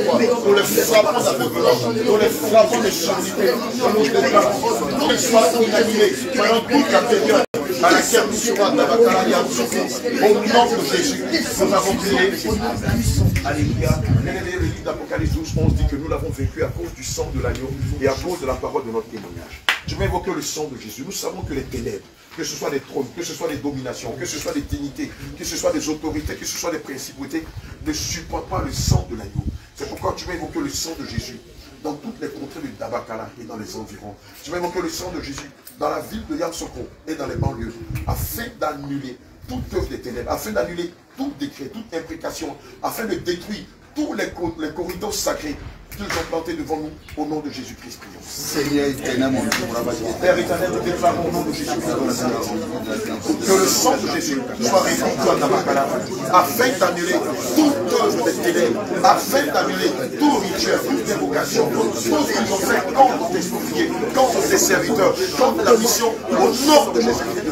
foi, nous les frappons d'aveuglement, nous les frappons de surdité, nous les déclarons, qu'ils soient inanimés, pendant toute la période à laquelle nous serons à Tabakala et à Moussoko. Au nom de Jésus, nous avons prié. Alléluia. Le livre d'Apocalypse 12, 11 dit que nous l'avons vécu à cause du sang de l'agneau et à cause de la parole de notre témoignage. Je vais évoquer le sang de Jésus. Nous savons que les ténèbres, que ce soit des trônes, que ce soit des dominations, que ce soit des dignités, que ce soit des autorités, que ce soit des principautés, ne supportent pas le sang de l'agneau. C'est pourquoi tu vas évoquer le sang de Jésus dans toutes les contrées de Dabakala et dans les environs. Tu vas évoquer le sang de Jésus dans la ville de Yamoussoukro et dans les banlieues, afin d'annuler toute œuvre des ténèbres, afin d'annuler tout décret, toute imprécation, afin de détruire tous les corridors sacrés qu'ils ont plantés devant nous, au nom de Jésus-Christ, prions. Seigneur éternel, mon Dieu, Père éternel, nous déclarons au nom de Jésus-Christ que le sang de Jésus soit répandu à Tabakala, afin d'annuler toute œuvre des ténèbres, afin d'annuler tout rituel, toute évocation, tout ce qu'ils ont fait contre tes ouvriers, contre tes serviteurs, contre la mission, au nom de Jésus-Christ.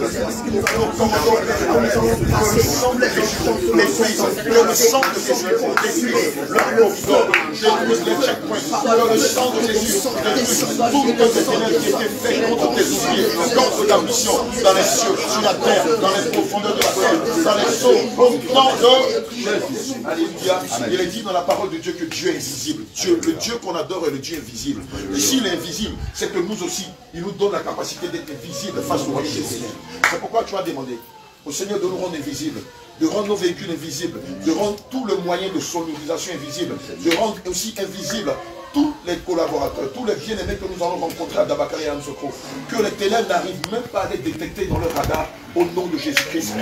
Nous commandons que le sang de Jésus détruise, que le sang de Jésus détruise le corridor, détruise les checkpoints, que le sang de Jésus détruise toutes les ténèbres qui étaient faites contre tes ouvriers, contre ta mission, dans les cieux, sur la terre, dans les profondeurs de la terre, dans les eaux, au nom de Jésus. Alléluia. Il est dit dans la parole de Dieu que Dieu est invisible. Dieu, le Dieu qu'on adore est le Dieu invisible. Et s'il est invisible, c'est que nous aussi, il nous donne la capacité d'être invisible face au royaume des ténèbres. C'est pourquoi tu as demandé au Seigneur de nous rendre invisibles, de rendre nos véhicules invisibles, de rendre tout le moyen de sonorisation invisible, de rendre aussi invisible tous les collaborateurs, tous les bien-aimés que nous allons rencontrer à Dabakala et à Yamoussoukro, que les ténèbres n'arrivent même pas à les détecter dans leur radar, au nom de Jésus-Christ.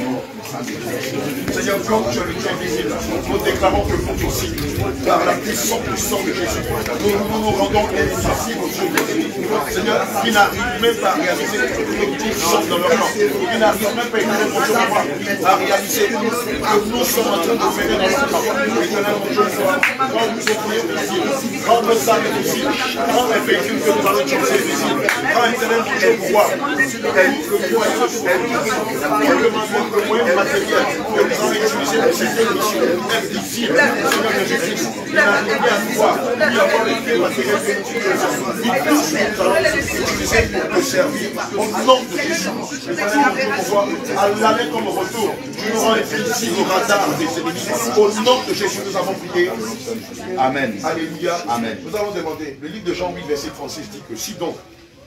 Seigneur, comme tu es le Dieu invisible, nous déclarons que vous aussi, par la puissance du sang de Jésus, nous rendons invisibles aux yeux de Dieu. Seigneur, qui n'arrivent même pas à réaliser le petit sang dans leur camp, qui n'arrivent même pas à réaliser que nous sommes en train de faire dans leur camp. Éternel, mon Dieu, quand nous sommes invisibles, quand nous sommes invisibles, quand les véhicules que nous allons utiliser invisibles, quand éternel, mon Dieu, pouvoir, le moyen matériel que nous allons utiliser pour cette émission est visible. Seigneur Jésus-Christ, il n'arrive pas à voir, ni à voir les clés matériels que nous utilisons. Il touche nous allons utiliser pour te servir. Au nom de Jésus, nous pouvoir à l'aller comme au retour, tu nous rends invisible au radar des ennemis. Au nom de Jésus, nous avons prié. Amen. Alléluia. Amen. Nous allons demander, le livre de Jean 8, verset 36 dit que si donc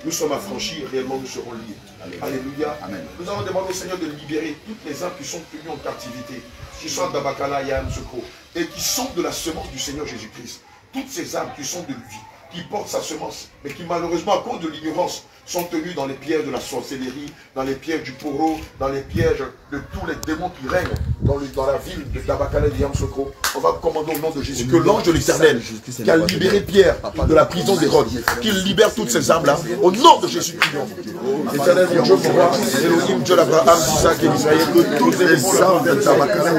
nous sommes affranchis, réellement nous serons liés. Alléluia. Amen. Nous allons demander au Seigneur de libérer toutes les âmes qui sont tenues en captivité, qui sont à Dabakala et à Yamoussoukro, et qui sont de la semence du Seigneur Jésus-Christ. Toutes ces âmes qui sont de lui, qui portent sa semence, mais qui malheureusement, à cause de l'ignorance, sont tenues dans les pièges de la sorcellerie, dans les pièges du poro, dans les pièges de tous les démons qui règnent dans la ville de Dabakala et de Yamoussoukro. On va commander au nom de Jésus que l'ange de l'Éternel, qui a libéré Pierre de la prison d'Hérode, qu'il libère toutes ces âmes-là, au nom de Jésus prions. Éternel, mon Dieu, mon roi, Elohim, Dieu d'Abraham, d'Isaac et d'Israël, que toutes les âmes de Dabakala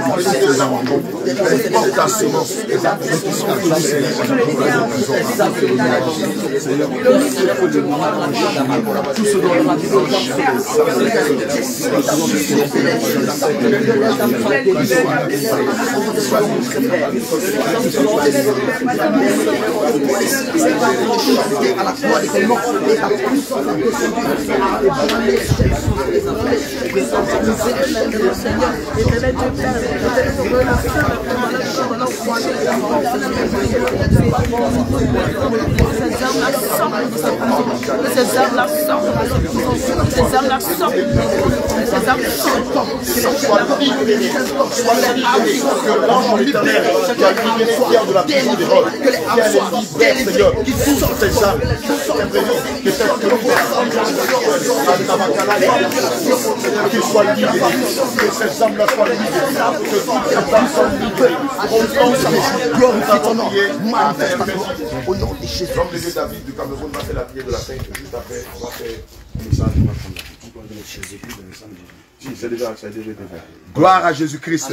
et ta semence, tout ce dont nous ces âmes-là sortent, ces âmes-là sortent, ces âmes soit libéré, que l'ange de l'Éternel qui a libéré Pierre de la prison d'Hérode, qui a les libérés, Seigneur, qui touche ces âmes, que cette qu'il soit libéré, que ces âmes-là soient libérées, que toutes ces âmes soient libérées, au nom de Jésus, glorifie ton nom, au nom de Jésus. Comme le vieux David du Cameroun va faire la prière de la sainte, juste après, on va faire le message de la si, c'est déjà été fait. Gloire à Jésus-Christ.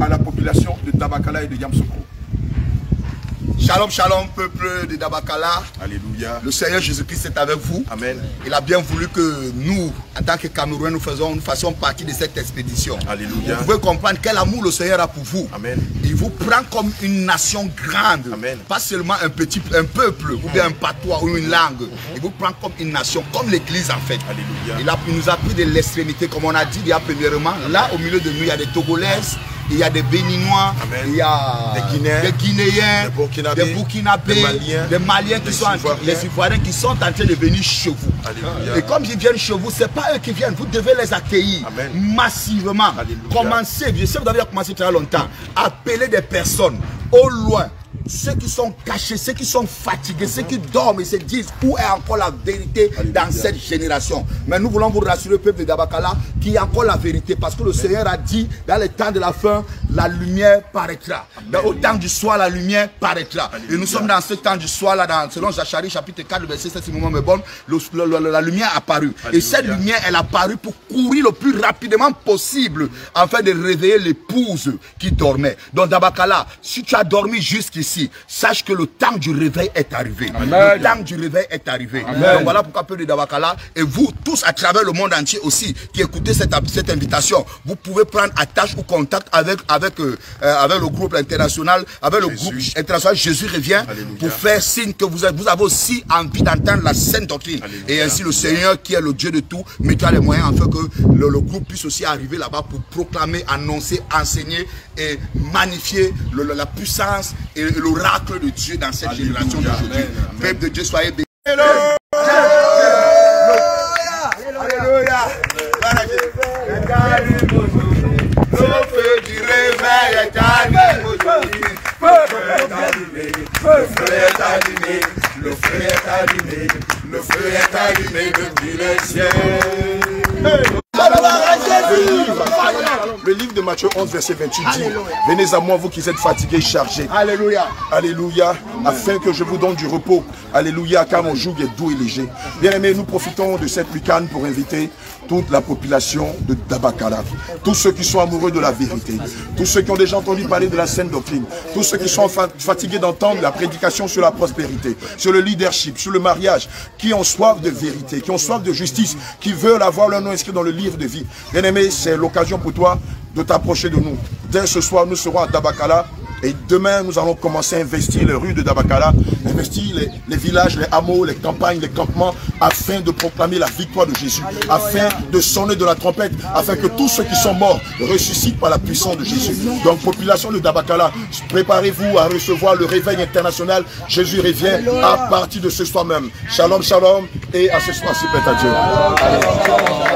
à la population de Dabakala et de Yamoussoukro. Shalom, shalom, peuple de Dabakala. Alléluia. Le Seigneur Jésus-Christ est avec vous. Amen. Il a bien voulu que nous, en tant que Camerounais, nous fassions partie de cette expédition. Alléluia. Vous pouvez comprendre quel amour le Seigneur a pour vous. Amen. Il vous prend comme une nation grande. Amen. Pas seulement un peuple, ou bien un patois ou une langue. Il vous prend comme une nation, comme l'Église en fait. Alléluia. Il nous a pris de l'extrémité, comme on a dit il y a premièrement. Là, au milieu de nous, il y a des Togolaises. Il y a des Béninois, Amen. Il y a des Guinéens, des Burkinabés, des Maliens qui sont les Ivoiriens qui sont en train de venir chez vous. Alléluia. Et comme ils viennent chez vous, ce n'est pas eux qui viennent, vous devez les accueillir. Amen. Massivement. Alléluia. Commencez, je sais que vous avez commencé très longtemps, appeler des personnes au loin. Ceux qui sont cachés, ceux qui sont fatigués, ceux qui dorment et se disent où est encore la vérité dans cette génération. Mais nous voulons vous rassurer, peuple de Dabakala, qu'il y a encore la vérité. Parce que le Seigneur a dit, dans le temps de la fin, la lumière paraîtra. Au temps du soir, la lumière paraîtra. Et nous sommes dans ce temps du soir, là, selon Zacharie, chapitre 4, verset 7, si mon moment est bon, la lumière a apparu. Et cette lumière, elle a apparu pour courir le plus rapidement possible, afin de réveiller l'épouse qui dormait. Donc Dabakala, si tu as dormi jusqu'ici, sache que le temps du réveil est arrivé. Amen. Le temps du réveil est arrivé. Amen. Donc voilà pourquoi peuple de Dabakala, et vous tous à travers le monde entier aussi, qui écoutez cette invitation, vous pouvez prendre attache ou contact avec le groupe international, avec Jésus. Le groupe international Jésus revient. Alléluia. Pour faire signe que vous avez aussi envie d'entendre la sainte doctrine. Alléluia. Et ainsi le Seigneur qui est le Dieu de tout mettra les moyens afin que le groupe puisse aussi arriver là-bas pour proclamer, annoncer, enseigner et magnifier la puissance et l'oracle de Dieu dans cette génération d'aujourd'hui. Peuple de Dieu, soyez bénis. Alléluia. Alléluia. Le feu du réveil est allumé aujourd'hui. Le feu est allumé. Le feu est allumé. Le feu est allumé depuis les cieux. Le livre de Matthieu 11, verset 28 dit: venez à moi, vous qui êtes fatigués et chargés. Alléluia. Alléluia. Afin que je vous donne du repos. Alléluia. Car mon joug est doux et léger. Bien aimés, nous profitons de cette lucane pour inviter toute la population de Dabakala. Tous ceux qui sont amoureux de la vérité. Tous ceux qui ont déjà entendu parler de la sainte doctrine. Tous ceux qui sont fatigués d'entendre la prédication sur la prospérité, sur le leadership, sur le mariage. Qui ont soif de vérité, qui ont soif de justice, qui veulent avoir leur nom inscrit dans le livre de vie. Bien aimé, c'est l'occasion pour toi de t'approcher de nous. Dès ce soir, nous serons à Dabakala. Et demain, nous allons commencer à investir les rues de Dabakala, investir les villages, les hameaux, les campagnes, les campements, afin de proclamer la victoire de Jésus, afin de sonner de la trompette, afin que tous ceux qui sont morts ressuscitent par la puissance de Jésus. Donc, population de Dabakala, préparez-vous à recevoir le réveil international. Jésus revient à partir de ce soir même. Shalom, shalom, et à ce soir, si peut-être à Dieu.